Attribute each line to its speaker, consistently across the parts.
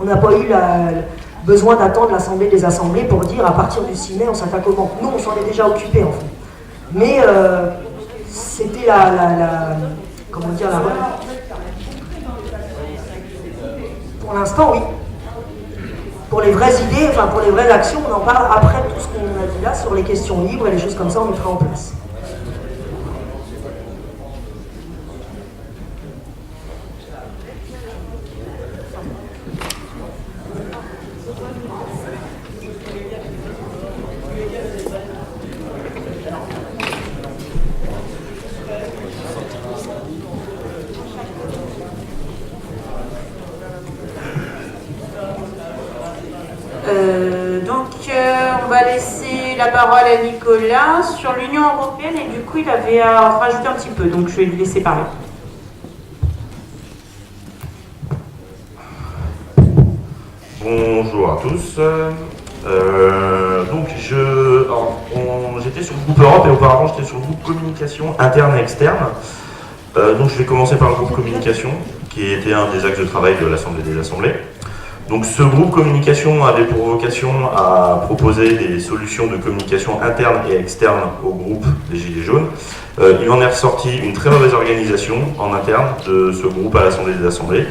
Speaker 1: On n'a pas eu besoin d'attendre l'Assemblée des Assemblées pour dire à partir du 6 mai on s'attaque au banques. Nous, on s'en est déjà occupé en fait. Mais c'était comment dire, pour l'instant, oui. Pour les vraies idées, enfin pour les vraies actions, on en parle après tout ce qu'on a dit là sur les questions libres et les choses comme ça, on mettra en place.
Speaker 2: On va laisser la parole à Nicolas sur l'Union européenne et du coup il avait à rajouter un petit peu, donc je vais lui laisser parler.
Speaker 3: Bonjour à tous. Donc j'étais sur le groupe Europe et auparavant j'étais sur le groupe communication interne et externe. Donc je vais commencer par le groupe communication qui était un des axes de travail de l'Assemblée des Assemblées. Donc ce groupe communication avait pour vocation à proposer des solutions de communication interne et externe au groupe des Gilets jaunes. Il en est ressorti une très mauvaise organisation en interne de ce groupe à l'Assemblée des Assemblées.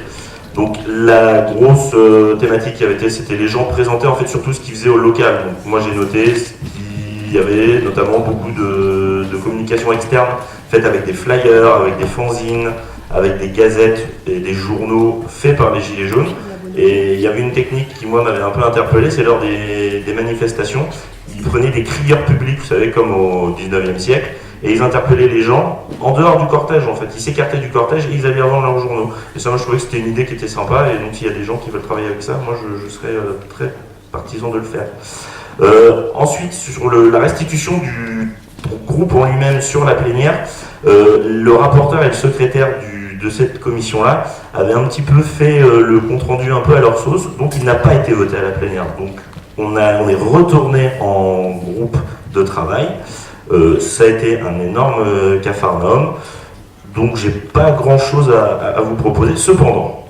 Speaker 3: Donc la grosse thématique qui avait été, c'était les gens présentaient en fait surtout ce qu'ils faisaient au local. Donc moi j'ai noté qu'il y avait notamment beaucoup de communication externe faite avec des flyers, avec des fanzines, avec des gazettes et des journaux faits par les Gilets jaunes. Et il y avait une technique qui, moi, m'avait un peu interpellé, c'est lors des manifestations, ils prenaient des crieurs publics, vous savez, comme au 19e siècle, et ils interpellaient les gens en dehors du cortège, en fait. Ils s'écartaient du cortège et ils allaient vendre leurs journaux. Et ça, moi, je trouvais que c'était une idée qui était sympa, et donc s'il y a des gens qui veulent travailler avec ça, moi, je serais très partisan de le faire. Ensuite, sur la restitution du groupe en lui-même sur la plénière, le rapporteur et le secrétaire de cette commission-là avaient un petit peu fait le compte-rendu un peu à leur sauce, donc il n'a pas été voté à la plénière. Donc on est retourné en groupe de travail. Ça a été un énorme capharnaüm, donc j'ai pas grand-chose à vous proposer. Cependant,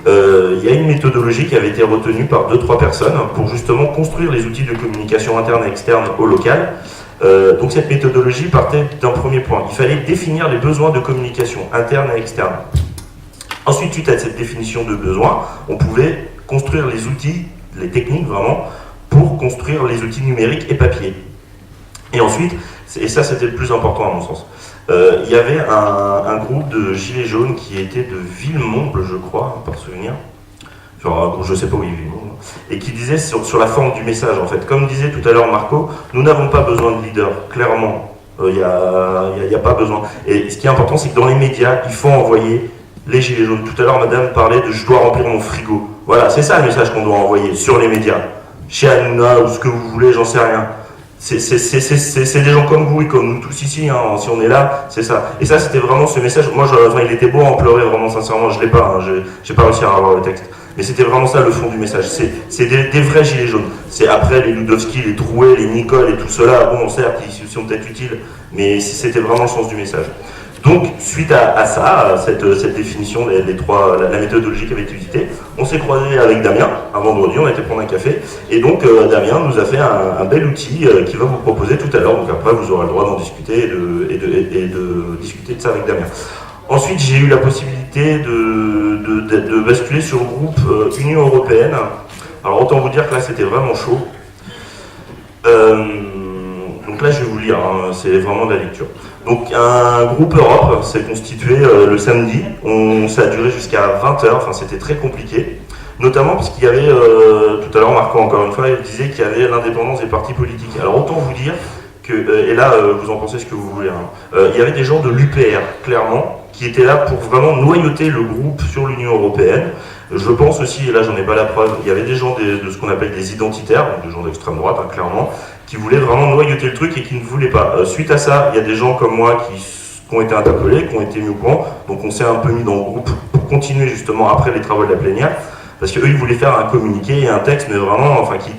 Speaker 3: il y a une méthodologie qui avait été retenue par 2-3 personnes pour justement construire les outils de communication interne et externe au local. Donc cette méthodologie partait d'un premier point. Il fallait définir les besoins de communication interne et externe. Ensuite, suite à cette définition de besoins, on pouvait construire les outils, les techniques vraiment, pour construire les outils numériques et papier. Et ensuite, et ça c'était le plus important à mon sens, il y avait un groupe de gilets jaunes qui était de Villemomble, je crois, par souvenir. Genre, je sais pas où il vit, et qui disait sur la forme du message, en fait. Comme disait tout à l'heure Marco, nous n'avons pas besoin de leader, clairement. Il n'y a pas besoin. Et ce qui est important, c'est que dans les médias, il faut envoyer les gilets jaunes. Tout à l'heure, madame parlait de « je dois remplir mon frigo ». Voilà, c'est ça le message qu'on doit envoyer sur les médias. Chez Hanouna ou ce que vous voulez, j'en sais rien. C'est des gens comme vous et comme nous tous ici, hein. Si on est là, c'est ça. Et ça, c'était vraiment ce message. Moi, il était beau à en pleurer, vraiment, sincèrement, je l'ai pas, hein. J'ai pas réussi à avoir le texte. Mais c'était vraiment ça le fond du message. C'est des vrais gilets jaunes. C'est après les Ludowski, les Drouet, les Nicole et tout cela, bon, certes, ils sont peut-être utiles, mais c'était vraiment le sens du message. Donc, suite à ça, à cette définition, la méthodologie qui avait été utilisée, on s'est croisé avec Damien un vendredi, on a été prendre un café, et donc Damien nous a fait un bel outil qu'il va vous proposer tout à l'heure. Donc après, vous aurez le droit d'en discuter et de discuter de ça avec Damien. Ensuite, j'ai eu la possibilité de basculer sur le groupe Union européenne. Alors autant vous dire que là, c'était vraiment chaud. Donc là, je vais vous lire, hein, c'est vraiment de la lecture. Donc un groupe Europe s'est constitué le samedi, ça a duré jusqu'à 20h, enfin c'était très compliqué, notamment parce qu'il y avait, tout à l'heure Marco encore une fois, il disait qu'il y avait l'indépendance des partis politiques. Alors autant vous dire que, et là vous en pensez ce que vous voulez, hein, il y avait des gens de l'UPR, clairement, qui étaient là pour vraiment noyauter le groupe sur l'Union européenne. Je pense aussi, et là j'en ai pas la preuve, il y avait des gens de ce qu'on appelle des identitaires, donc des gens d'extrême droite, hein, clairement, qui voulaient vraiment noyauter le truc et qui ne voulaient pas. Suite à ça, il y a des gens comme moi qui ont été interpellés, qui ont été mis au courant, donc on s'est un peu mis dans le groupe pour continuer justement après les travaux de la plénière, parce qu'eux ils voulaient faire un communiqué et un texte, mais vraiment, enfin, qui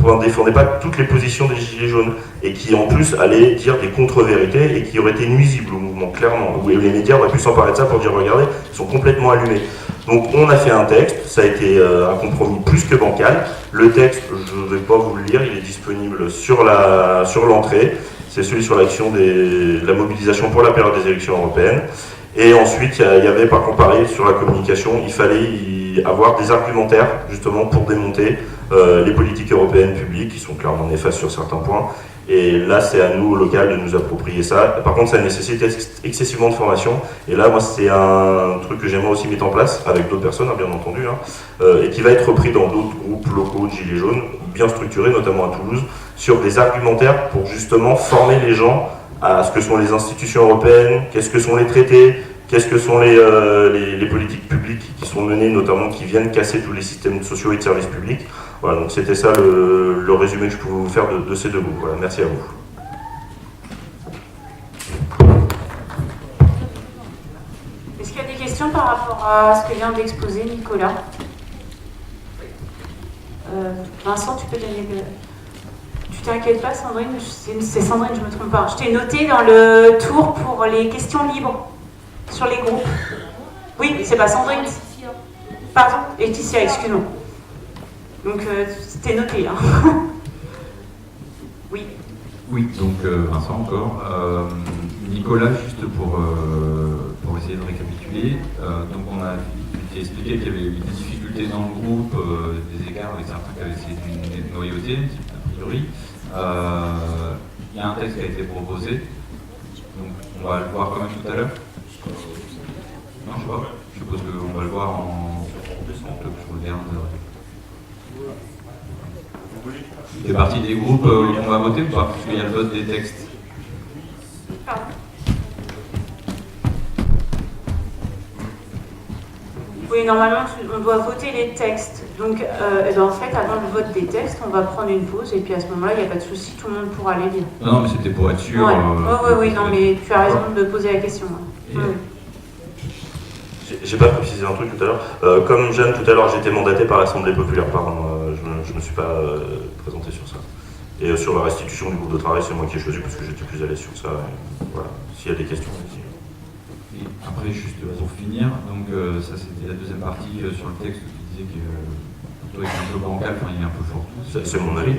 Speaker 3: ne défendait pas toutes les positions des Gilets jaunes, et qui en plus allait dire des contre-vérités et qui auraient été nuisibles au mouvement, clairement, où les médias auraient pu s'emparer de ça pour dire regardez, ils sont complètement allumés. Donc on a fait un texte, ça a été un compromis plus que bancal. Le texte, je ne vais pas vous le lire, il est disponible sur l'entrée. C'est celui sur l'action de la mobilisation pour la période des élections européennes. Et ensuite, il y avait par contre pareil sur la communication, il fallait avoir des argumentaires justement pour démonter les politiques européennes publiques qui sont clairement néfastes sur certains points. Et là, c'est à nous, au local, de nous approprier ça. Par contre, ça nécessite excessivement de formation. Et là, moi, c'est un truc que j'aimerais aussi mettre en place, avec d'autres personnes, hein, bien entendu, et qui va être repris dans d'autres groupes locaux de Gilets jaunes, bien structurés, notamment à Toulouse, sur des argumentaires pour justement former les gens à ce que sont les institutions européennes, qu'est-ce que sont les traités, qu'est-ce que sont les politiques publiques qui sont menées, notamment qui viennent casser tous les systèmes sociaux et de services publics. Voilà, donc c'était ça le résumé que je pouvais vous faire de ces deux groupes. Voilà, merci à vous.
Speaker 2: Est-ce qu'il y a des questions par rapport à ce que vient d'exposer Nicolas? Vincent, tu peux donner le... Tu t'inquiètes pas, Sandrine, c'est Sandrine, je me trompe pas. Je t'ai noté dans le tour pour les questions libres sur les groupes. Oui, c'est pas Sandrine. Pardon, Laetitia, excuse-moi. Donc, c'était noté, là. Oui.
Speaker 4: Oui, donc Vincent encore. Nicolas, juste pour essayer de récapituler, donc on a expliqué qu'il y avait eu des difficultés dans le groupe, des écarts avec certains qui avaient essayé de noyauter, a priori. Il y a un texte qui a été proposé, donc on va le voir quand même tout à l'heure. Non, je sais pas. Je suppose qu'on va le voir en je regarde. Il fait partie des groupes qu'on va voter ou pas? Parce qu'il y a le vote des textes.
Speaker 2: Pardon. Oui, normalement, on doit voter les textes. Donc, en fait, avant le vote des textes, on va prendre une pause et puis à ce moment-là, il n'y a pas de souci, tout le monde pourra les lire.
Speaker 4: Non, mais c'était pour être sûr.
Speaker 2: Oui, non, mais tu as raison de poser la question. Ouais.
Speaker 3: J'ai pas précisé un truc tout à l'heure. Comme Jeanne tout à l'heure, j'ai été mandaté par l'Assemblée populaire, pardon, je ne me suis pas présenté sur ça. Et sur la restitution du groupe de travail, c'est moi qui ai choisi parce que j'étais plus à l'aise sur ça. Voilà, s'il y a des questions.
Speaker 4: Et après, juste pour finir, donc ça c'était la deuxième partie sur le texte qui disait que toi, il est un peu bancal, enfin il est un peu fort.
Speaker 3: C'est mon avis.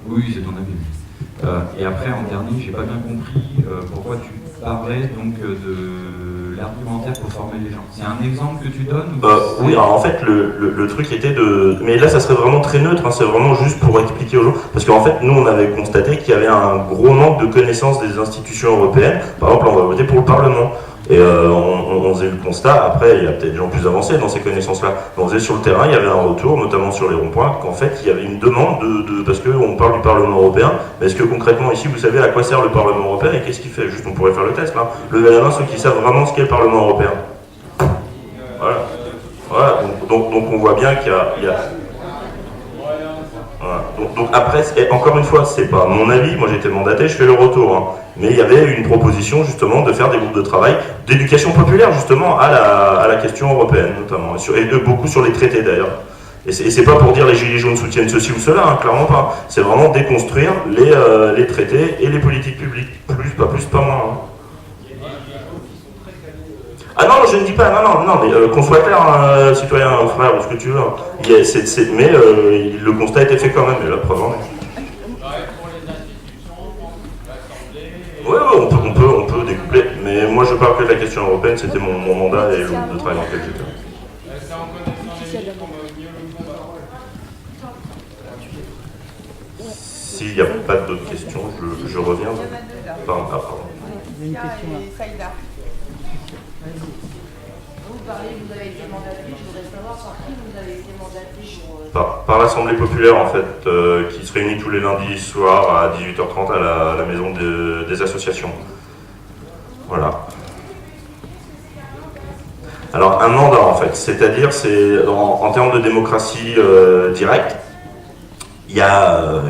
Speaker 4: Oui, c'est ton avis. Et après, en dernier, j'ai pas bien compris pourquoi tu parlais donc de l'argumentaire pour former les gens. C'est un exemple que tu donnes
Speaker 3: Oui, alors en fait, le truc était de... Mais là, ça serait vraiment très neutre, hein, c'est vraiment juste pour expliquer aux gens. Parce qu'en fait, nous, on avait constaté qu'il y avait un gros manque de connaissance des institutions européennes. Par exemple, on va voter pour le Parlement. Et on faisait le constat, après il y a peut-être des gens plus avancés dans ces connaissances-là, mais on faisait sur le terrain, il y avait un retour, notamment sur les ronds-points, qu'en fait il y avait une demande parce qu'on parle du Parlement européen, mais est-ce que concrètement ici vous savez à quoi sert le Parlement européen et qu'est-ce qu'il fait? Juste on pourrait faire le test là. Levez la main ceux qui savent vraiment ce qu'est le Parlement européen. Voilà. Donc on voit bien qu'il y a... Voilà. Donc après, encore une fois, c'est pas mon avis, moi j'ai été mandaté, je fais le retour. Hein. Mais il y avait une proposition justement de faire des groupes de travail d'éducation populaire justement à la question européenne notamment, et beaucoup sur les traités d'ailleurs. Et c'est pas pour dire les gilets jaunes soutiennent ceci ou cela, hein, clairement pas. C'est vraiment déconstruire les traités et les politiques publiques. Plus, pas moins. Hein. Ah non, je ne dis pas, non, mais qu'on soit clair, hein, citoyen, frère, ou ce que tu veux. Hein. Mais le constat a été fait quand même, et la preuve en est. Oui, on peut découpler, mais moi je parle que de la question européenne, c'était mon mandat et le groupe de travail dans lequel j'étais. S'il n'y a pas d'autres questions, je reviens. Pardon.
Speaker 5: Il y a une question là. Vous avez été mandaté, je voudrais savoir par qui vous avez été mandaté pour...
Speaker 3: Par l'Assemblée populaire en fait, qui se réunit tous les lundis soirs à 18h30 à la maison des associations. Voilà. Alors un mandat en fait, c'est-à-dire c'est en termes de démocratie directe, il y a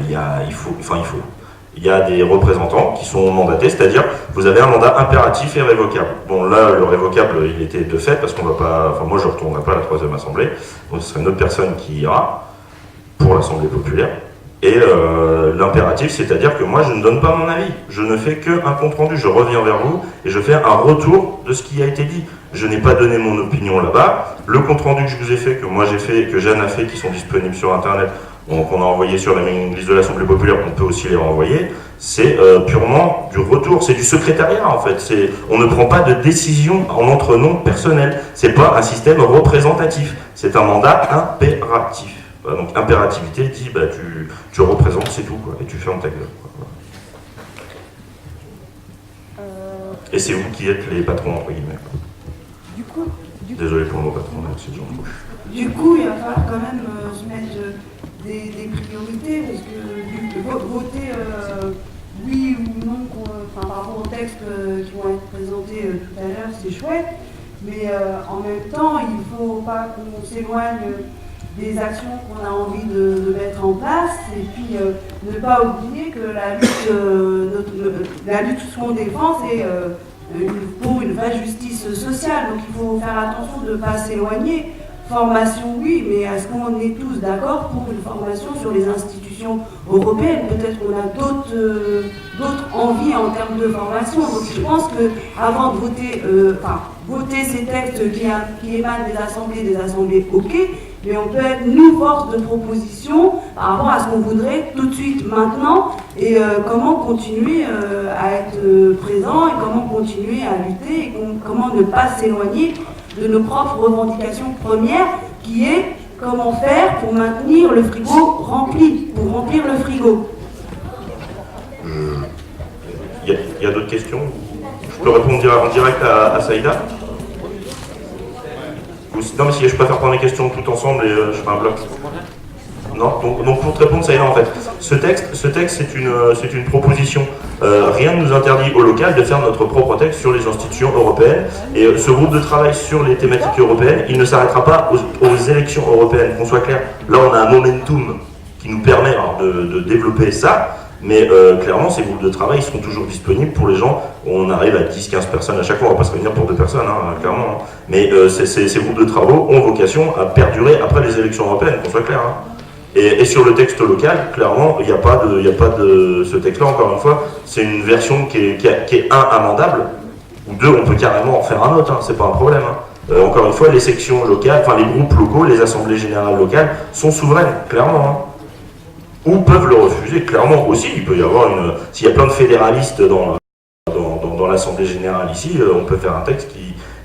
Speaker 3: des représentants qui sont mandatés, c'est-à-dire vous avez un mandat impératif et révocable. Bon là, le révocable, il était de fait parce qu'on va pas, enfin moi je ne retournerai pas à la 3e assemblée, donc ce serait une autre personne qui ira pour l'Assemblée populaire. Et l'impératif, c'est-à-dire que moi, je ne donne pas mon avis. Je ne fais qu'un compte-rendu. Je reviens vers vous et je fais un retour de ce qui a été dit. Je n'ai pas donné mon opinion là-bas. Le compte-rendu que je vous ai fait, que moi j'ai fait, que Jeanne a fait, qui sont disponibles sur Internet, qu'on a envoyé sur la mailing list de l'Assemblée populaire, on peut aussi les renvoyer, c'est purement du retour. C'est du secrétariat, en fait. On ne prend pas de décision en notre nom personnel. C'est pas un système représentatif. C'est un mandat impératif. Donc impérativité dit tu représentes, c'est tout, quoi, et tu fermes ta gueule, quoi. Et c'est vous qui êtes les patrons, entre guillemets. Désolé pour le mot patron, c'est Jean Bouche.
Speaker 6: Du coup, il va falloir quand même se mettre des priorités, parce que voter oui ou non par rapport aux textes qui vont être présentés tout à l'heure, c'est chouette, mais en même temps, il ne faut pas qu'on s'éloigne des actions qu'on a envie de mettre en place, et puis ne pas oublier que la lutte qu'on défend, c'est pour une vraie justice sociale, donc il faut faire attention de ne pas s'éloigner. Formation, oui, mais est-ce qu'on est tous d'accord pour une formation sur les institutions européennes? Peut-être qu'on a d'autres envies en termes de formation. Donc je pense qu'avant de voter ces textes qui émanent des assemblées, ok, mais on peut être, nous, force de proposition par rapport à ce qu'on voudrait tout de suite, maintenant, et comment continuer à être présent, et comment continuer à lutter, et comment ne pas s'éloigner de nos propres revendications premières, qui est comment faire pour maintenir le frigo rempli, pour remplir le frigo.
Speaker 3: Il y a d'autres questions? Je peux répondre en direct à Saïda? Non, mais si je préfère prendre les questions tout ensemble et je fais un bloc. Non, donc pour te répondre, Saïda, en fait, ce texte c'est une proposition. Rien ne nous interdit au local de faire notre propre texte sur les institutions européennes. Et ce groupe de travail sur les thématiques européennes, il ne s'arrêtera pas aux élections européennes, qu'on soit clair. Là, on a un momentum qui nous permet de développer ça. Mais clairement, ces groupes de travail seront toujours disponibles pour les gens. On arrive à 10-15 personnes à chaque fois, on ne va pas se réunir pour 2 personnes, hein, clairement. Hein. Mais ces groupes de travaux ont vocation à perdurer après les élections européennes, qu'on soit clair. Hein. Et sur le texte local, clairement, il n'y a pas de ce texte-là, encore une fois, c'est une version qui est amendable, ou 2, on peut carrément en faire un autre, hein, c'est pas un problème. Hein. Encore une fois, les sections locales, enfin les groupes locaux, les assemblées générales locales sont souveraines, clairement. Hein. Ou peuvent le refuser, clairement aussi. Il peut y avoir s'il y a plein de fédéralistes dans l'Assemblée générale ici, on peut faire un texte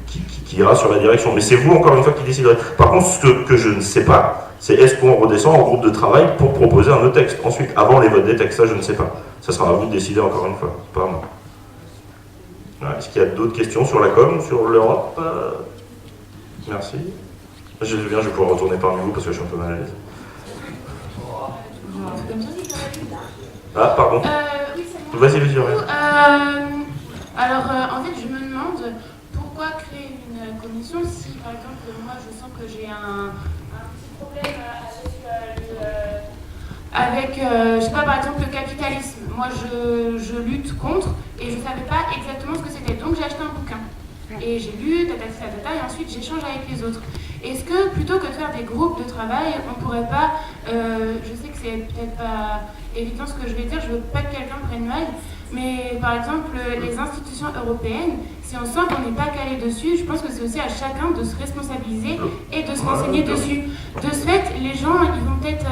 Speaker 3: qui ira sur la direction. Mais c'est vous, encore une fois, qui déciderez. Par contre, ce que je ne sais pas, c'est est-ce qu'on redescend en groupe de travail pour proposer un autre texte ensuite, avant les votes des textes, ça je ne sais pas. Ça sera à vous de décider, encore une fois, pas à moi. Voilà. Est-ce qu'il y a d'autres questions sur la com, sur l'Europe? Merci. Je vais pouvoir retourner parmi vous parce que je suis un peu mal à l'aise. Ah, pardon.
Speaker 7: Oui, c'est
Speaker 3: moi. Vas-y.
Speaker 7: Alors, en fait, je me demande pourquoi créer une commission si, par exemple, moi, je sens que j'ai un petit problème avec je sais pas, par exemple, le capitalisme. Moi, je lutte contre et je ne savais pas exactement ce que c'était. Donc, j'ai acheté un bouquin. Et j'ai lu, et ensuite j'échange avec les autres. Est-ce que plutôt que de faire des groupes de travail, on pourrait pas, je sais que c'est peut-être pas évident ce que je vais dire, je veux pas que quelqu'un prenne mal, mais par exemple les institutions européennes, si on sent qu'on n'est pas calé dessus, je pense que c'est aussi à chacun de se responsabiliser et de se renseigner dessus. De ce fait, les gens, ils vont peut-être,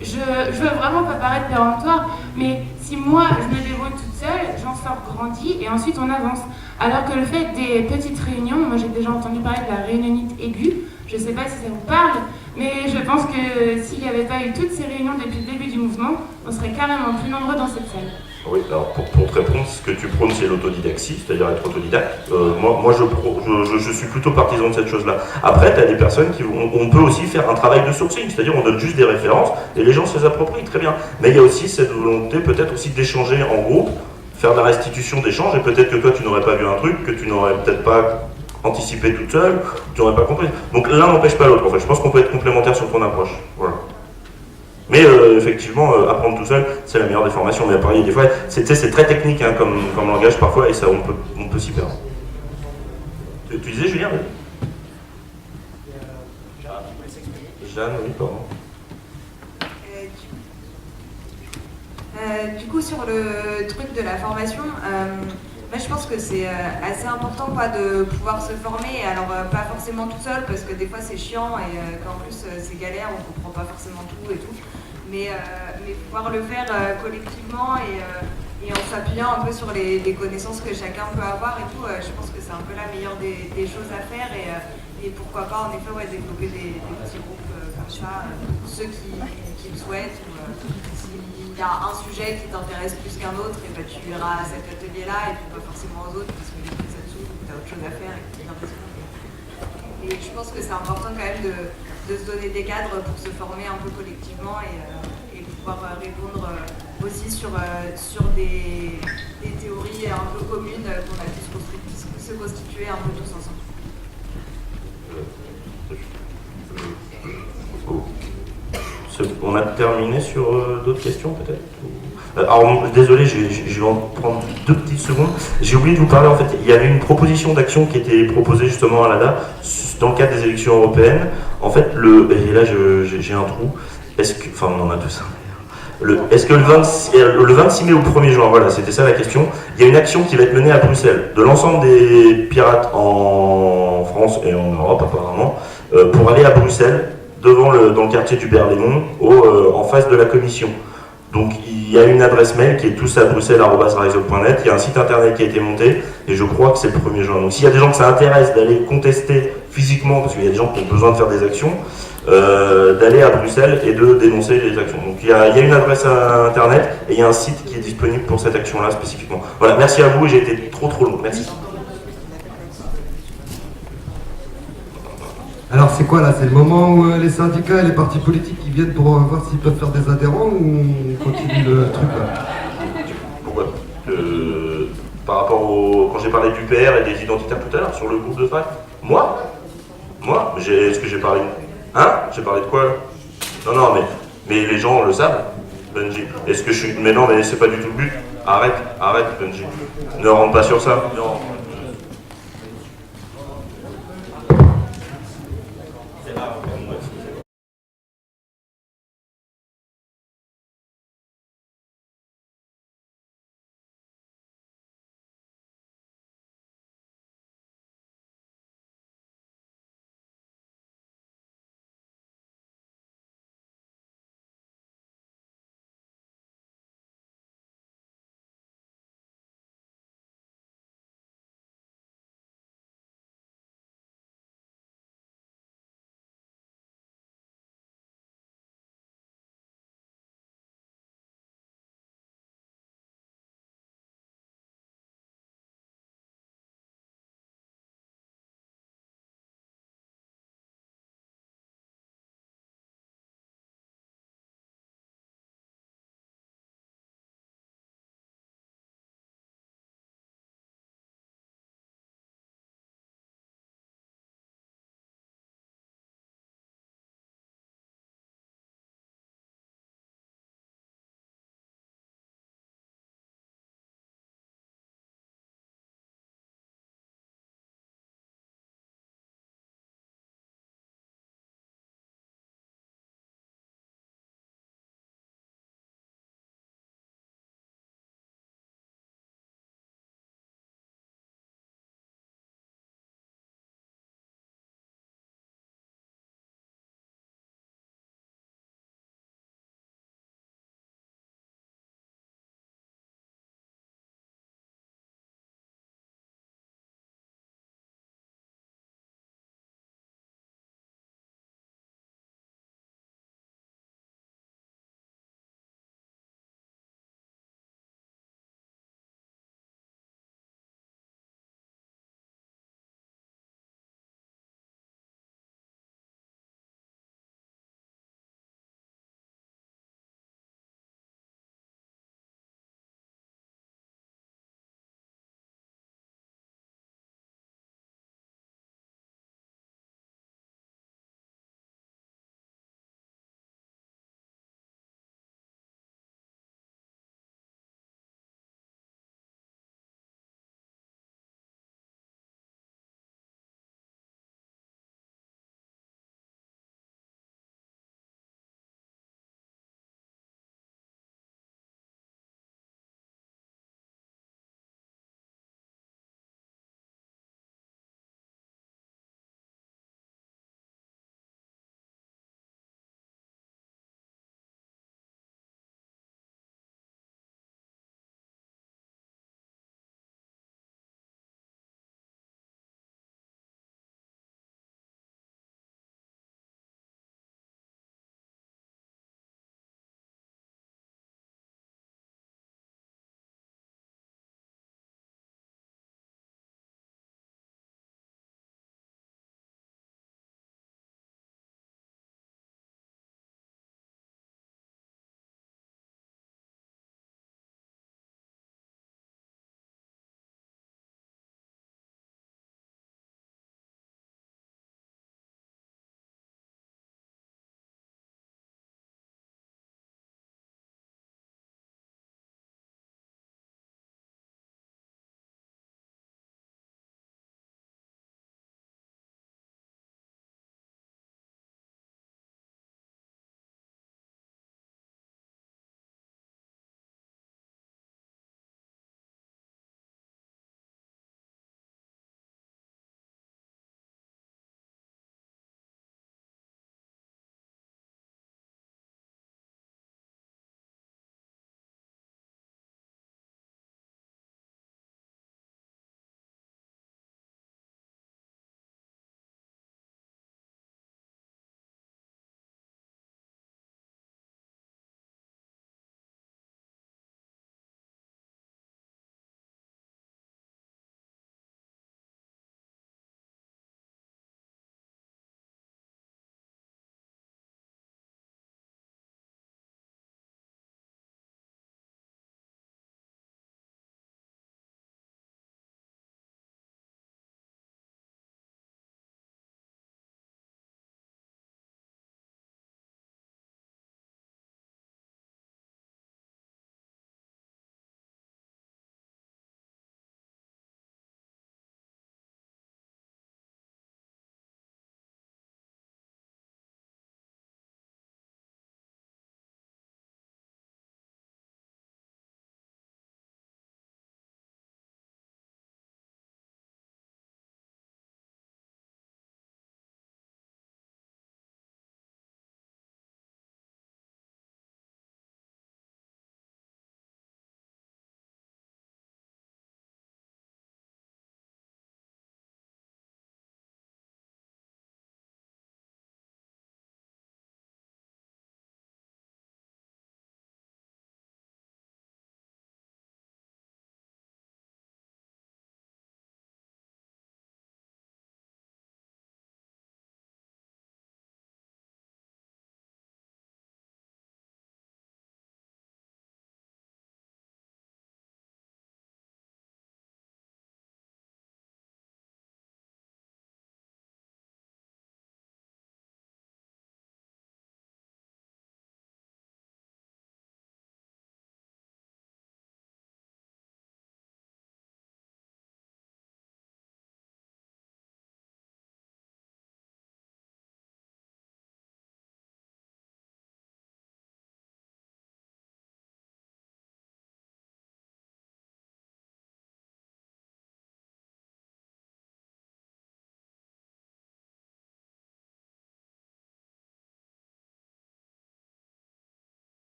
Speaker 7: je veux vraiment pas paraître péremptoire, mais si moi je me débrouille toute seule, j'en sors grandi et ensuite on avance. Alors que le fait des petites réunions, moi j'ai déjà entendu parler de la réunionnite aiguë, je ne sais pas si ça vous parle, mais je pense que s'il n'y avait pas eu toutes ces réunions depuis le début du mouvement, on serait carrément plus nombreux dans cette salle.
Speaker 3: Oui, alors pour te répondre, ce que tu prônes, c'est l'autodidaxie, c'est-à-dire être autodidacte. Moi je suis plutôt partisan de cette chose-là. Après, tu as des personnes on peut aussi faire un travail de sourcing, c'est-à-dire on donne juste des références et les gens se les approprient, très bien. Mais il y a aussi cette volonté peut-être aussi d'échanger en groupe, faire de la restitution d'échanges, et peut-être que toi tu n'aurais pas vu un truc, que tu n'aurais peut-être pas anticipé toute seule, tu n'aurais pas compris. Donc l'un n'empêche pas l'autre en fait, je pense qu'on peut être complémentaire sur ton approche. Voilà. Mais effectivement, apprendre tout seul, c'est la meilleure des formations. Mais pareil, des fois, c'est très technique hein, comme langage parfois, et ça, on peut s'y perdre. Tu disais, Julien? Jeanne, oui, pardon.
Speaker 8: Du coup, sur le truc de la formation, moi je pense que c'est assez important quoi, de pouvoir se former. Alors, pas forcément tout seul, parce que des fois c'est chiant et qu'en plus c'est galère, on comprend pas forcément tout et tout. Mais pouvoir le faire collectivement et en s'appuyant un peu sur les connaissances que chacun peut avoir et tout, je pense que c'est un peu la meilleure des choses à faire. Et pourquoi pas, en effet, ouais, développer des petits groupes comme ça, ceux qui le souhaitent. S'il y a un sujet qui t'intéresse plus qu'un autre, et ben, tu iras à cet atelier-là et puis pas forcément aux autres parce que les prises là-dessous, tu as autre chose à faire et que tu as raison. Et je pense que c'est important quand même de se donner des cadres pour se former un peu collectivement et pouvoir répondre aussi sur des théories un peu communes qu'on a pu se constituer un peu tous ensemble.
Speaker 3: On a terminé sur d'autres questions peut-être. Alors désolé, je vais en prendre 2 petites secondes. J'ai oublié de vous parler, en fait, il y avait une proposition d'action qui était proposée justement à l'ADA dans le cadre des élections européennes. En fait, et là j'ai un trou, enfin on en a tous un. Est-ce que le 26 mai ou le 1er juin, voilà, c'était ça la question, il y a une action qui va être menée à Bruxelles, de l'ensemble des pirates en France et en Europe apparemment, pour aller à Bruxelles, dans le quartier du Berlaymont, en face de la commission. Donc il y a une adresse mail qui est tousabruxelles@riseup.net, il y a un site internet qui a été monté, et je crois que c'est le 1er juin. Donc s'il y a des gens que ça intéresse d'aller contester physiquement, parce qu'il y a des gens qui ont besoin de faire des actions, d'aller à Bruxelles et de dénoncer les actions. Donc il y a une adresse internet et il y a un site qui est disponible pour cette action-là spécifiquement. Voilà, merci à vous, j'ai été trop long, merci.
Speaker 9: Alors c'est quoi là? C'est le moment où les syndicats et les partis politiques ils viennent pour voir s'ils peuvent faire des adhérents ou on continue le truc là?
Speaker 3: Pourquoi par rapport quand j'ai parlé du PR et des identitaires tout à l'heure sur le groupe de fac, moi est-ce que j'ai parlé j'ai parlé de quoi là? Non, mais les gens le savent, Benji. Est-ce que je suis... Mais non, mais c'est pas du tout le but. Arrête, Benji. Ne rentre pas sur ça. Non.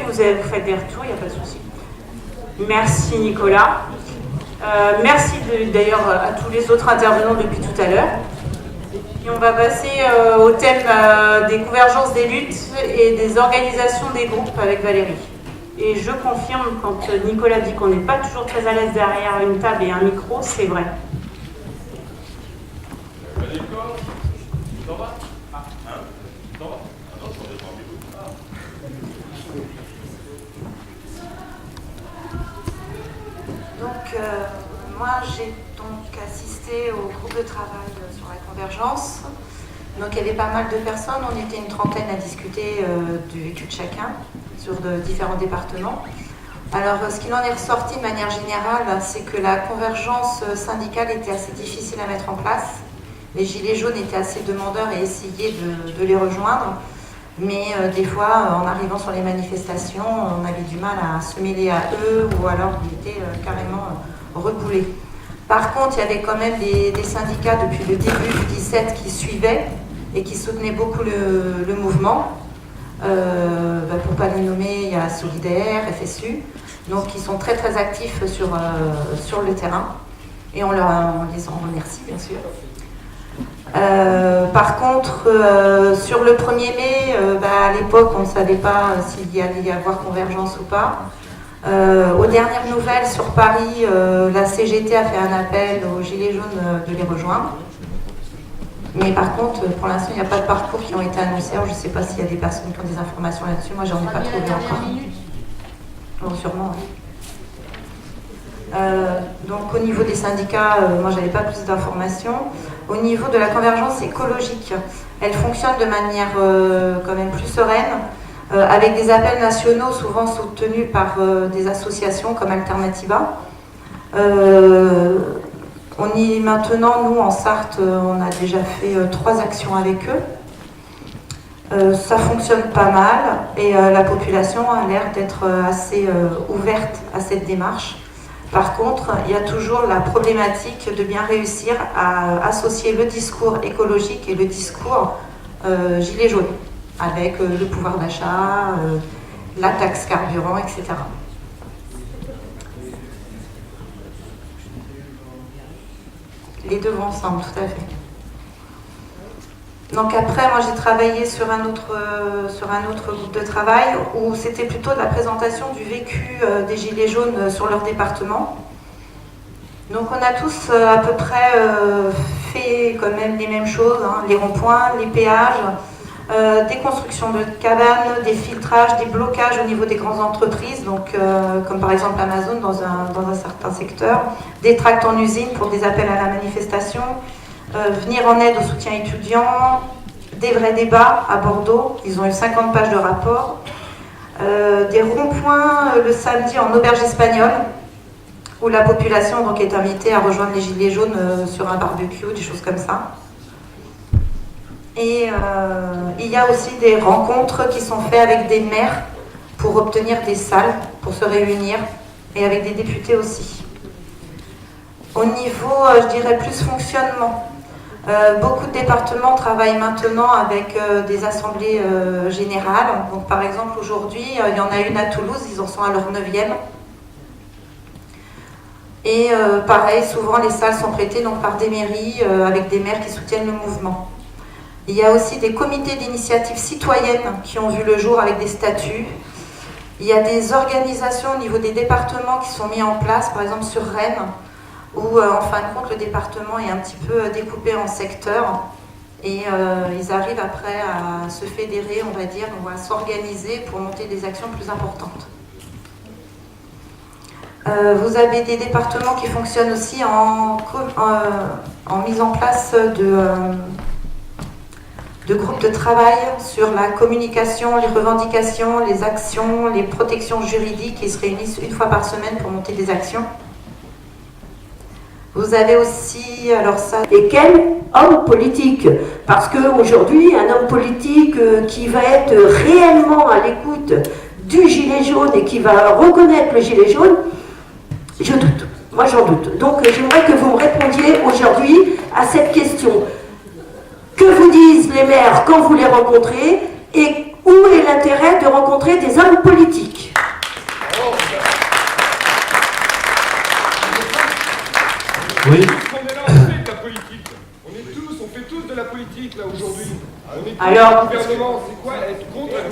Speaker 2: vous faites des retours, il n'y a pas de souci. Merci Nicolas. Merci d'ailleurs à tous les autres intervenants depuis tout à l'heure. Et on va passer au thème des convergences des luttes et des organisations des groupes avec Valérie. Et je confirme, quand Nicolas dit qu'on n'est pas toujours très à l'aise derrière une table et un micro, c'est vrai.
Speaker 8: Donc, moi, j'ai donc assisté au groupe de travail sur la convergence. Donc, il y avait pas mal de personnes. On était une trentaine à discuter du vécu de chacun sur différents départements. Alors, ce qu'il en est ressorti de manière générale, c'est que la convergence syndicale était assez difficile à mettre en place. Les gilets jaunes étaient assez demandeurs et essayaient de les rejoindre. Mais des fois, en arrivant sur les manifestations, on avait du mal à se mêler à eux ou alors ils étaient carrément reboulés. Par contre, il y avait quand même des syndicats depuis le début du 17 qui suivaient et qui soutenaient beaucoup le mouvement. Pour ne pas les nommer, il y a Solidaire, FSU, donc qui sont très très actifs sur le terrain. Et on les en remercie bien sûr. Par contre, sur le 1er mai, à l'époque, on ne savait pas s'il y allait y avoir convergence ou pas. Aux dernières nouvelles sur Paris, la CGT a fait un appel aux Gilets jaunes de les rejoindre. Mais par contre, pour l'instant, il n'y a pas de parcours qui ont été annoncés. Alors, je ne sais pas s'il y a des personnes qui ont des informations là-dessus. Moi, j'en ai pas trouvé encore. Bon, sûrement, oui. Donc au niveau des syndicats, moi j'avais pas plus d'informations. Au niveau de la convergence écologique, elle fonctionne de manière quand même plus sereine, avec des appels nationaux souvent soutenus par des associations comme Alternativa. On y maintenant, nous en Sarthe, on a déjà fait 3 actions avec eux. Ça fonctionne pas mal et la population a l'air d'être assez ouverte à cette démarche. Par contre, il y a toujours la problématique de bien réussir à associer le discours écologique et le discours gilet jaune, avec le pouvoir d'achat, la taxe carburant, etc. Les deux vont ensemble, tout à fait. Donc après, moi j'ai travaillé sur un autre groupe de travail où c'était plutôt de la présentation du vécu des Gilets jaunes sur leur département. Donc on a tous à peu près fait quand même les mêmes choses, hein, les ronds-points, les péages, des constructions de cabanes, des filtrages, des blocages au niveau des grandes entreprises, donc, comme par exemple Amazon dans un certain secteur, des tracts en usine pour des appels à la manifestation, venir en aide au soutien étudiant, des vrais débats à Bordeaux, ils ont eu 50 pages de rapport, des ronds-points le samedi en auberge espagnole, où la population donc, est invitée à rejoindre les Gilets jaunes sur un barbecue, des choses comme ça. Et il y a aussi des rencontres qui sont faites avec des maires pour obtenir des salles, pour se réunir, et avec des députés aussi. Au niveau, je dirais, plus fonctionnement, beaucoup de départements travaillent maintenant avec des assemblées générales. Donc, par exemple, aujourd'hui, il y en a une à Toulouse, ils en sont à leur 9e. Et pareil, souvent les salles sont prêtées donc, par des mairies avec des maires qui soutiennent le mouvement. Il y a aussi des comités d'initiative citoyenne qui ont vu le jour avec des statuts. Il y a des organisations au niveau des départements qui sont mis en place, par exemple sur Rennes, où en fin de compte le département est un petit peu découpé en secteurs et ils arrivent après à se fédérer, on va dire, ou à s'organiser pour monter des actions plus importantes. Vous avez des départements qui fonctionnent aussi en mise en place de groupes de travail sur la communication, les revendications, les actions, les protections juridiques qui se réunissent une fois par semaine pour monter des actions. Vous avez aussi, alors ça...
Speaker 10: Et quel homme politique? Parce qu'aujourd'hui, un homme politique qui va être réellement à l'écoute du gilet jaune et qui va reconnaître le gilet jaune, je doute. Moi, j'en doute. Donc, j'aimerais que vous me répondiez aujourd'hui à cette question. Que vous disent les maires quand vous les rencontrez et Où est l'intérêt de rencontrer des hommes politiques?
Speaker 9: Oui.
Speaker 11: On fait tous de la politique là aujourd'hui.
Speaker 2: Alors,
Speaker 11: le gouvernement, c'est quoi être contre le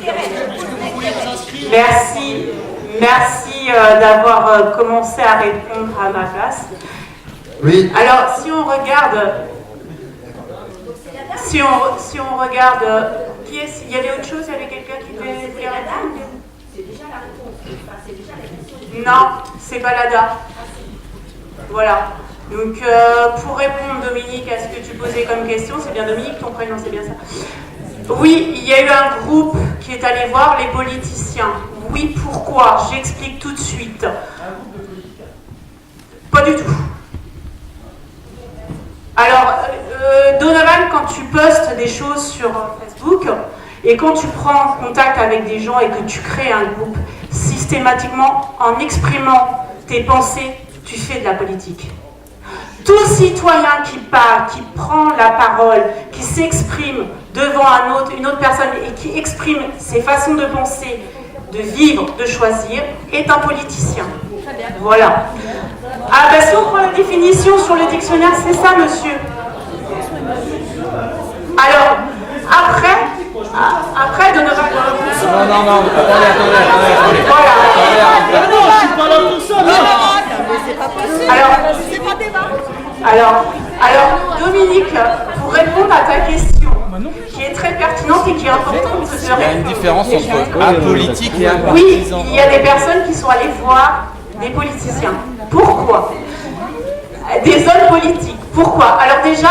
Speaker 11: gouvernement?
Speaker 2: Merci d'avoir commencé à répondre à ma place.
Speaker 9: Oui.
Speaker 2: Alors, si on regarde, qui est-ce, il y avait autre chose, il y avait quelqu'un qui voulait répondre?
Speaker 10: C'est déjà la réponse.
Speaker 2: Non, c'est Balada. Voilà. Donc, pour répondre, Dominique, à ce que tu posais comme question, c'est bien Dominique, ton prénom, c'est bien ça. Oui, il y a eu un groupe qui est allé voir les politiciens. Oui, pourquoi? J'explique tout de suite. Pas du tout. Alors, Donovan, quand tu postes des choses sur Facebook, et quand tu prends contact avec des gens et que tu crées un groupe, systématiquement, en exprimant tes pensées, tu fais de la politique. Tout citoyen qui parle, qui prend la parole, qui s'exprime devant une autre personne et qui exprime ses façons de penser, de vivre, de choisir, est un politicien. Voilà. Ah ben si on prend la définition sur le dictionnaire, c'est ça, monsieur. Alors, après Donovan...
Speaker 12: Non, attendez.
Speaker 2: Voilà.
Speaker 12: Non, je suis pas là pour ça,
Speaker 2: Alors, Dominique, pour répondre à ta question, qui est très pertinente et qui est importante de se répondre.
Speaker 12: Il y a une différence entre apolitique et apolitisant.
Speaker 2: Oui, il y a des personnes qui sont allées voir des politiciens. Pourquoi? Des hommes politiques. Pourquoi? Alors déjà,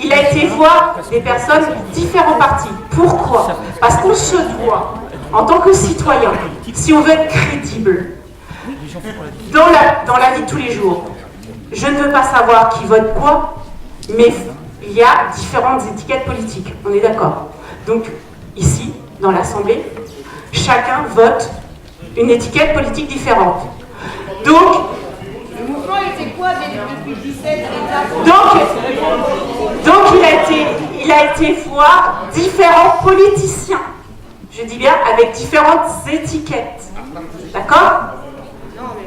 Speaker 2: il a été voir des personnes de différents partis. Pourquoi? Parce qu'on se doit, en tant que citoyen, si on veut être crédible, dans la vie de tous les jours, je ne veux pas savoir qui vote quoi, mais il y a différentes étiquettes politiques. On est d'accord? Donc, ici, dans l'Assemblée, chacun vote une étiquette politique différente. Donc,
Speaker 5: le mouvement était quoi depuis 17
Speaker 2: donc il a été voir différents politiciens. Je dis bien avec différentes étiquettes. D'accord?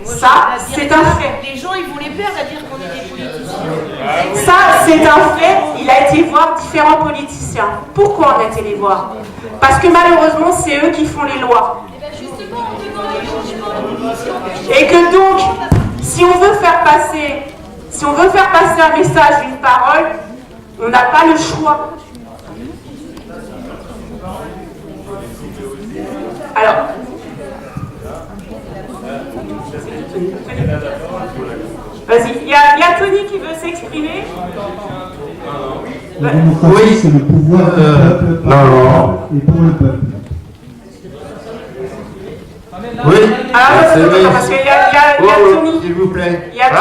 Speaker 2: Ça, c'est un fait.
Speaker 5: Les gens, ils vont les perdre à dire qu'on est des politiciens.
Speaker 2: Ça, c'est un fait. Il a été voir différents politiciens. Pourquoi on a été les voir? Parce que malheureusement, c'est eux qui font les lois. Et que donc, si on veut faire passer un message, une parole, on n'a pas le choix. Alors, vas-y, il y a Tony qui veut s'exprimer.
Speaker 13: La démocratie, c'est le pouvoir du peuple et pour le peuple.
Speaker 9: Oui,
Speaker 2: c'est vrai. Parce qu'il y a Tony.
Speaker 9: S'il vous plaît.
Speaker 2: Il y a Tony.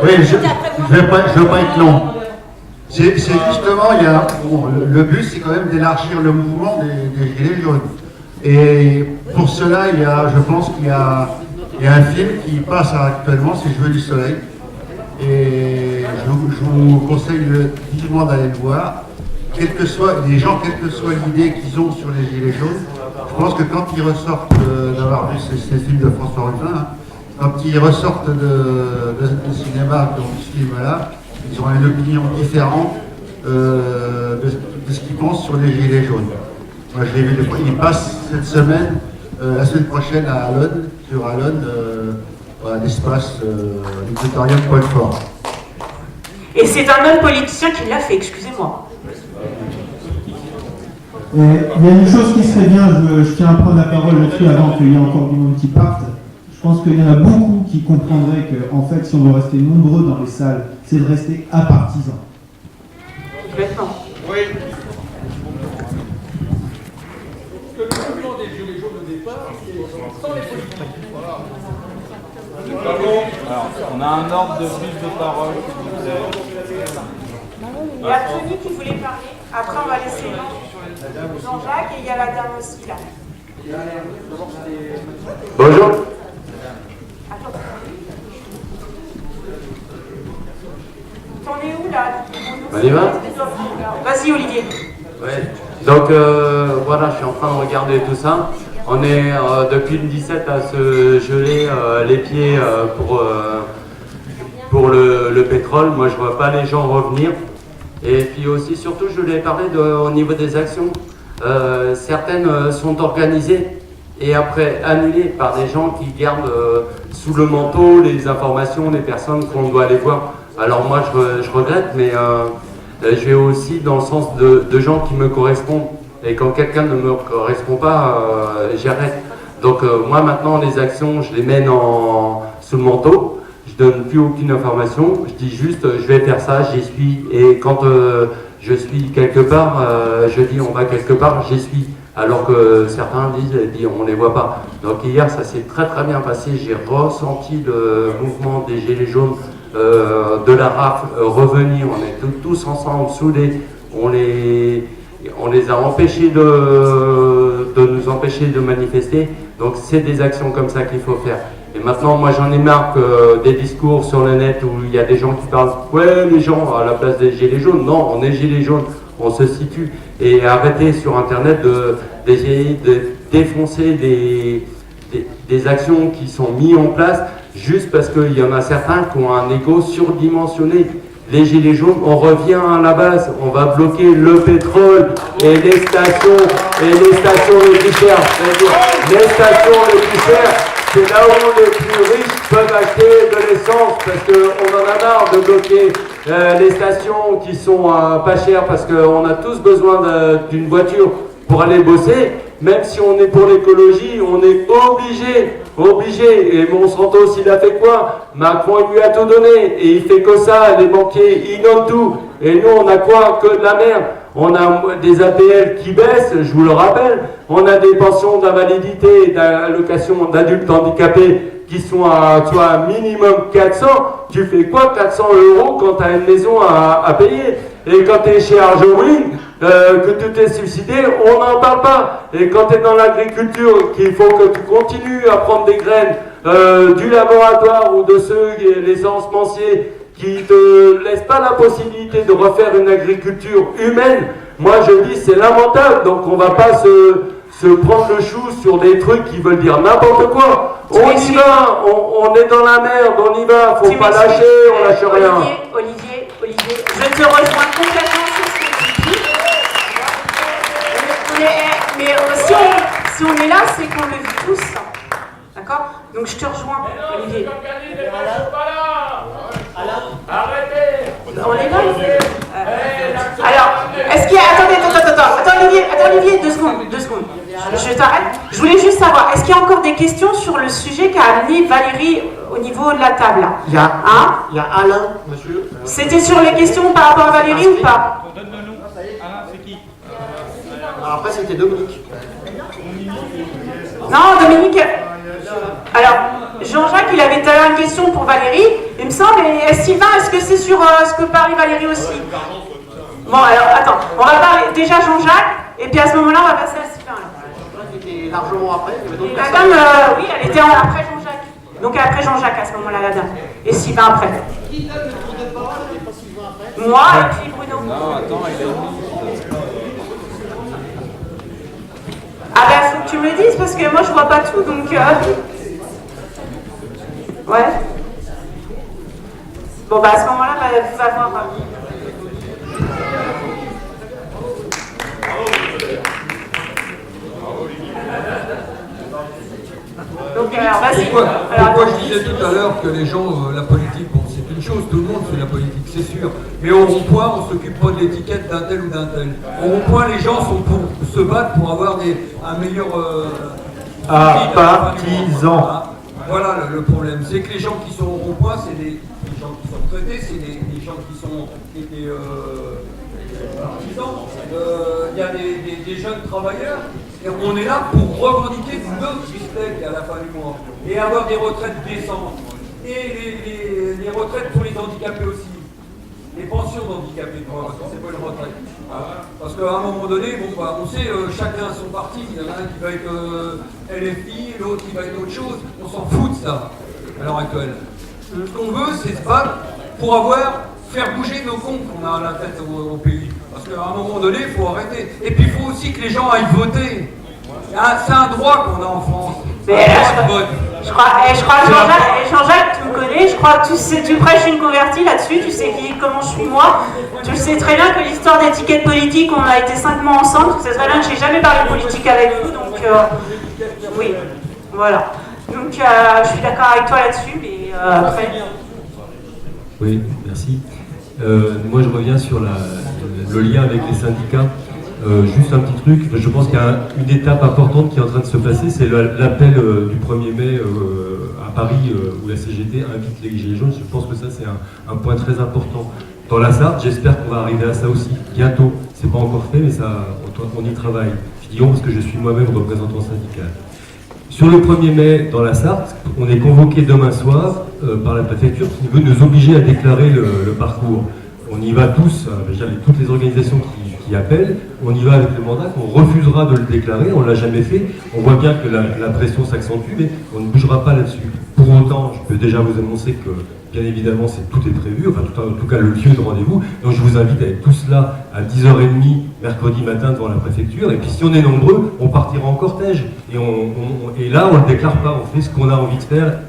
Speaker 9: Oui, je ne veux pas être long. C'est justement, le but, c'est quand même d'élargir le mouvement des Gilets jaunes. Et pour cela, je pense qu'il y a un film qui passe actuellement, c'est Jeux du Soleil. Et je vous conseille vivement d'aller le voir. Quelle que soit l'idée qu'ils ont sur les Gilets jaunes, je pense que quand ils ressortent d'avoir vu ces films de François Ruffin, quand ils ressortent de cinéma, dans ce film-là, ils auront une opinion différente de ce qu'ils pensent sur les Gilets jaunes. Moi, je l'ai vu, ils passent cette semaine, la semaine prochaine à Alonne, sur Alonne, à l'espace l'éditorial Paul Fort.
Speaker 2: Et c'est un homme politicien qui l'a fait, excusez-moi.
Speaker 13: Et il y a une chose qui serait bien, je tiens à prendre la parole là-dessus avant qu'il y ait encore du monde qui parte. Je pense qu'il y en a beaucoup qui comprendraient que, en fait, si on veut rester nombreux dans les salles, c'est de rester apartisans.
Speaker 2: Complètement.
Speaker 11: Oui. Que le mouvement des Gilets jaunes au départ, c'est sans les politiques. Voilà.
Speaker 12: Alors, on a un ordre de prise de parole, s'il vous plaît.
Speaker 2: Il y a Tony qui voulait parler. Après, on va laisser Jean-Jacques et il y a la dame aussi là.
Speaker 3: Bonjour.
Speaker 2: T'en es où là?
Speaker 14: On y va?
Speaker 2: Vas-y Olivier.
Speaker 14: Ouais. Donc voilà, je suis en train de regarder tout ça. On est depuis le 17 à se geler les pieds pour le pétrole. Moi, je vois pas les gens revenir. Et puis aussi, surtout, je voulais parler au niveau des actions. Certaines sont organisées et après annulées par des gens qui gardent sous le manteau les informations des personnes qu'on doit aller voir. Alors moi, je regrette, mais je vais aussi dans le sens de gens qui me correspondent. Et quand quelqu'un ne me correspond pas, j'arrête. Donc moi maintenant les actions, je les mène sous le manteau. Je donne plus aucune information. Je dis juste je vais faire ça, j'y suis. Et quand je suis quelque part, je dis on va quelque part, j'y suis. Alors que certains disent on les voit pas. Donc hier ça s'est très très bien passé. J'ai ressenti le mouvement des gilets jaunes, de la RAF revenir. On est tous ensemble soudés. On les a empêchés de nous empêcher de manifester. Donc c'est des actions comme ça qu'il faut faire. Et maintenant, moi j'en ai marre des discours sur le net où il y a des gens qui parlent « Ouais, les gens, à la place des gilets jaunes ». Non, on est gilets jaunes, on se situe. Et arrêtez sur Internet d'essayer de défoncer des actions qui sont mises en place juste parce qu'il y en a certains qui ont un ego surdimensionné. Les gilets jaunes, on revient à la base, on va bloquer le pétrole et les stations les plus chères. Les stations les plus chères, c'est là où les plus riches peuvent acheter de l'essence parce qu'on en a marre de bloquer les stations qui sont pas chères parce qu'on a tous besoin d'une voiture pour aller bosser. Même si on est pour l'écologie, on est obligé. Et Monsanto, s'il a fait quoi? Macron, il lui a tout donné. Et il fait que ça, les banquiers, ils donnent tout. Et nous, on a quoi? Que de la merde. On a des APL qui baissent, je vous le rappelle. On a des pensions d'invalidité, d'allocation d'adultes handicapés qui sont à, tu vois, minimum 400. Tu fais quoi 400 € quand tu as une maison à payer? Et quand tu es chez Arjowind, que tu t'es suicidé, on n'en parle pas. Et quand tu es dans l'agriculture, qu'il faut que tu continues à prendre des graines du laboratoire ou de ceux, les ensemenciers, qui te laissent pas la possibilité de refaire une agriculture humaine, moi je dis c'est lamentable. Donc on va pas se prendre le chou sur des trucs qui veulent dire n'importe quoi. On y va, on est dans la merde, on y va, faut pas lâcher, on lâche rien.
Speaker 2: Olivier, je te rejoins complètement sur ce que tu dis. Mais si on est là, c'est qu'on le vit tous. D'accord? Donc je te rejoins, Olivier.
Speaker 11: Arrêtez!
Speaker 2: On est là. Alors, est-ce qu'il y a... Attends Olivier, 2 secondes. Je t'arrête. Je voulais juste savoir, est-ce qu'il y a encore des questions sur le sujet qu'a amené Valérie au niveau de la table?
Speaker 15: Il y a Alain, monsieur.
Speaker 2: C'était sur les questions par rapport à Valérie ou pas?
Speaker 12: Donne-le-nous. Alain, c'est qui?
Speaker 15: Après, c'était Dominique.
Speaker 2: Non, Dominique. Alors, Jean-Jacques, il avait tout à l'heure une question pour Valérie, il me semble, et Sylvain, est-ce que c'est sur ce que parlait Valérie aussi? Bon, alors, attends, on va parler déjà Jean-Jacques, et puis à ce moment-là, on va passer à Sylvain.
Speaker 15: C'était largement après.
Speaker 2: La dame, oui, elle était après Jean-Jacques. Donc après Jean-Jacques, à ce moment-là, la dame. Et Sylvain après.
Speaker 15: Qui donne le tour de parole et pas Sylvain après?
Speaker 2: Moi, et puis Bruno.
Speaker 12: Non, attends, il a une...
Speaker 2: Ah ben, faut que tu me le dises, parce que moi, je vois pas tout, donc... Ouais. Bon, bah à ce moment-là, va voir. Donc, vas-y.
Speaker 16: Pourquoi je disais tout à l'heure que les gens, la politique, bon, c'est une chose, tout le monde fait la politique, c'est sûr. Mais au rond-point, on ne s'occupe pas de l'étiquette d'un tel ou d'un tel. Au rond-point, les gens sont pour se battre pour avoir un meilleur...
Speaker 9: partisan.
Speaker 16: Voilà le problème, c'est que les gens qui sont au rond-point, c'est des gens qui sont traités, c'est des gens qui sont des partisans. Il y a des jeunes travailleurs, et on est là pour revendiquer notre système à la fin du mois, et avoir des retraites décentes, et les retraites pour les handicapés aussi, les pensions d'handicapés, parce que c'est pas une retraite. Parce qu'à un moment donné, bon, bah, on sait, chacun son parti, il y en a un qui va être LFI, l'autre qui va être autre chose, on s'en fout de ça, à l'heure actuelle. Ce qu'on veut, c'est se battre pour avoir faire bouger nos cons qu'on a à la tête au pays. Parce qu'à un moment donné, il faut arrêter. Et puis il faut aussi que les gens aillent voter. C'est un droit qu'on a en France.
Speaker 2: Mais je crois que Jean-Jacques, tu me connais, je crois que tu prêches une convertie là-dessus, tu sais comment je suis moi. Tu sais très bien que l'histoire d'étiquette politique, on a été 5 mois ensemble, tu sais très bien que j'ai jamais parlé de politique avec vous, donc oui, voilà. Donc je suis d'accord avec toi là-dessus, mais après...
Speaker 17: Oui, merci. Moi je reviens sur le lien avec les syndicats. Juste un petit truc, je pense qu'il y a une étape importante qui est en train de se passer, c'est l'appel du 1er mai à Paris où la CGT invite les Gilets jaunes. Je pense que ça c'est un point très important. Dans la Sarthe, j'espère qu'on va arriver à ça aussi, bientôt. C'est pas encore fait, mais ça, on y travaille. Je dis on parce que je suis moi-même représentant syndical. Sur le 1er mai, dans la Sarthe, on est convoqué demain soir par la préfecture qui veut nous obliger à déclarer le parcours. On y va tous, toutes les organisations qui appellent, on y va avec le mandat, on refusera de le déclarer, on ne l'a jamais fait. On voit bien que la pression s'accentue, mais on ne bougera pas là-dessus. Pour autant, je peux déjà vous annoncer que, bien évidemment, tout est prévu, enfin en tout cas le lieu de rendez-vous. Donc je vous invite à être tous là à 10h30 mercredi matin devant la préfecture. Et puis si on est nombreux, on partira en cortège. Et là, on ne le déclare pas, on fait ce qu'on a envie de faire.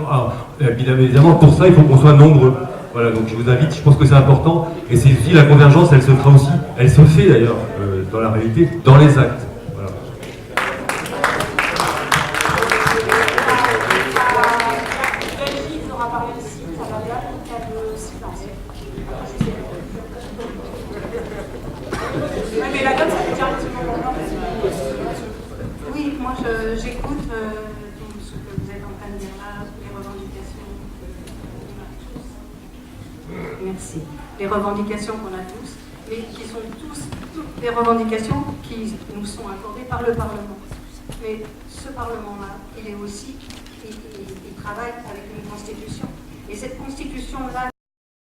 Speaker 17: Alors, évidemment, pour ça, il faut qu'on soit nombreux. Voilà, donc je vous invite, je pense que c'est important, et c'est aussi la convergence, elle se fera aussi, elle se fait d'ailleurs, dans la réalité, dans les actes. Voilà.
Speaker 7: Oui, moi j'écoute ce que vous êtes en train de dire là, les revendications. Merci. Les revendications qu'on a tous, mais qui sont toutes des revendications qui nous sont accordées par le Parlement. Mais ce Parlement-là, il est aussi, il travaille avec une constitution. Et cette constitution-là